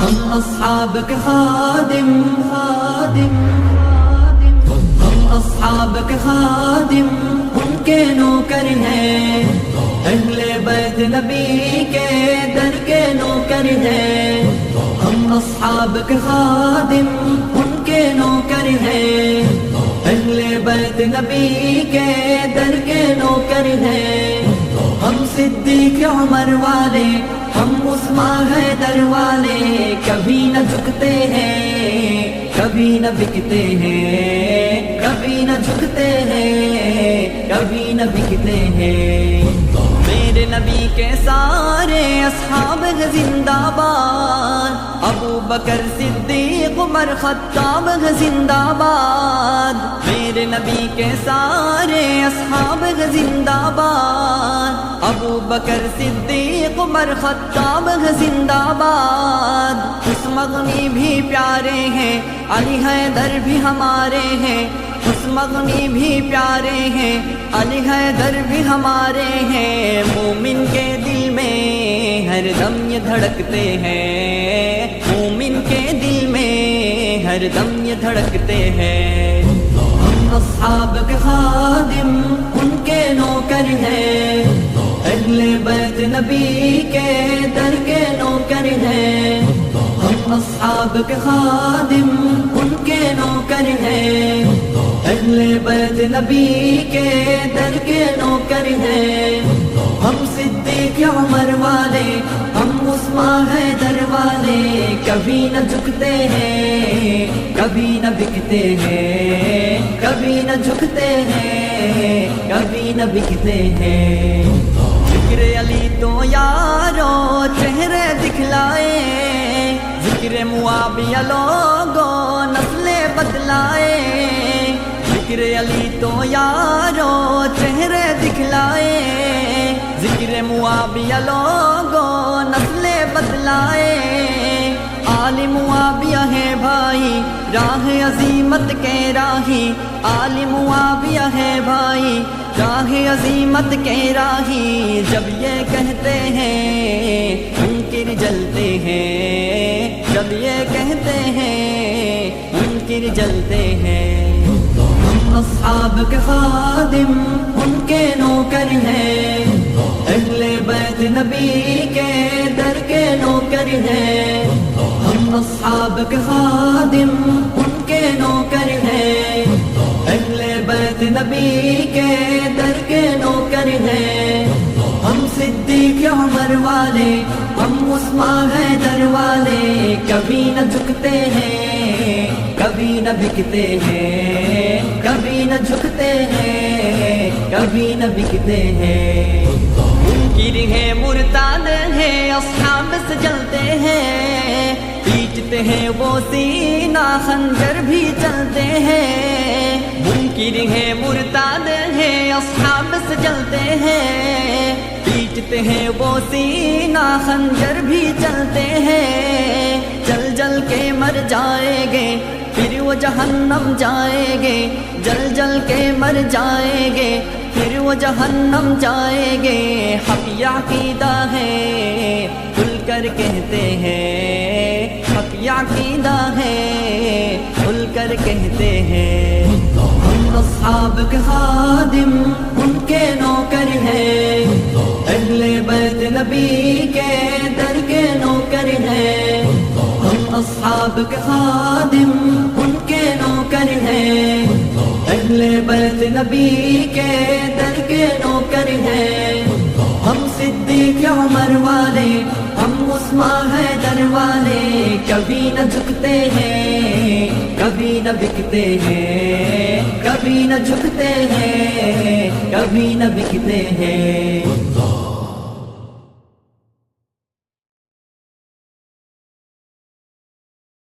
ہم اصحاب کے خادم ہم اصحاب کے خادم ان کے نوکر ہیں، اہل بیت نبی کے در کے نوکر ہیں۔ ہم اصحاب کے خادم ان کے نوکر ہیں، اہل بیت نبی کے در کے نوکر ہیں۔ ہم صدیق عمر والے، ہم عثمان حیدر والے، کبھی نہ جھکتے ہیں، کبھی نہ بکتے ہیں، کبھی نہ جھکتے ہیں، کبھی نہ بکتے ہیں۔ میرے نبی کے سارے اصحاب زندہ باد، ابو بکر صدیق عمر خطاب زندہ باد۔ میرے نبی کے سارے اصحاب زندہ باد، ابو بکر صدیق عمر خطاب زندہ باد۔ عثمان بھی پیارے ہیں، علی حیدر بھی ہمارے ہیں، عثمان بھی پیارے ہیں، علی حیدر بھی ہمارے ہیں۔ مومن کے دل میں ہر دم یہ دھڑکتے ہیں، مومن کے دل میں ہر دم یہ دھڑکتے ہیں۔ ہم اصحاب کے خادم ان کے نوکر ہیں، اہل بیت نبی کے در کے نوکر ہیں۔ ہم اصحاب کے خادم ان کے نوکر ہیں، اہل بیت نبی کے در کے نوکر ہیں۔ ہم صدیق عمر والے، ہم عثمان حیدر والے، کبھی نہ جھکتے ہیں، کبھی نہ بکتے ہیں، کبھی نہ جھکتے ہیں، کبھی نہ بکتے ہیں۔ ذکر علی تو یارو چہرے دکھلائے، ذکر معاویہ لوگوں نسل بدلائے۔ ذکر علی تو یارو چہرے دکھلائے، ذکر معاویہ لوگوں نسل بدلائے۔ آل معاویہ ہے بھائی راہ عظیمت کے راہی، آل معاویہ ہے بھائی راہ عظیمت کے راہی۔ جب یہ کہتے ہیں منکر جلتے ہیں، جب یہ کہتے ہیں منکر جلتے ہیں۔ ہم اصحاب کے خادم ان کے نوکر ہیں، اہل بیت نبی کے در کے نوکر ہیں۔ ہم اصحاب کے خادم ان کے نوکر ہیں، اہل بیت نبی کے در کے نوکر ہیں۔ ہم صدیق عمر والے، ہم عثمان حیدر والے، کبھی نہ جھکتے ہیں، کبھی نہ بکتے ہیں، کبھی نہ جھکتے ہیں، کبھی نہ بکتے ہیں۔ منکر ہے مرتاد ہے اصحاب سے جلتے ہیں، پیٹتے ہیں وہ سینہ خنجر بھی چلتے ہیں۔ منکر ہے مرتاد ہے اصحاب سے جلتے ہیں، پیٹتے ہیں وہ سینہ خنجر بھی چلتے ہیں۔ جل جل کے مر جائیں گے پھر وہ جہنم جائیں گے، جل جل کے مر جائیں گے پھر وہ جہنم جائیں گے۔ حق یہ عقیدہ ہے کھل کر کہتے ہیں، حق یہ عقیدہ ہے کھل کر کہتے ہیں۔ ہم اصحاب کے خادم ان کے نوکر ہیں، اہل بیت نبی کے در کے نوکر ہیں۔ ہم اصحاب کے خادم ان کے نوکر ہیں، اہل بیت نبی کے در کے نوکر ہیں۔ ہم صدیق عمر والے، ہم عثمان حیدر والے، کبھی نہ جھکتے ہیں، کبھی نہ بکتے ہیں، کبھی نہ جھکتے ہیں، کبھی نہ بکتے ہیں۔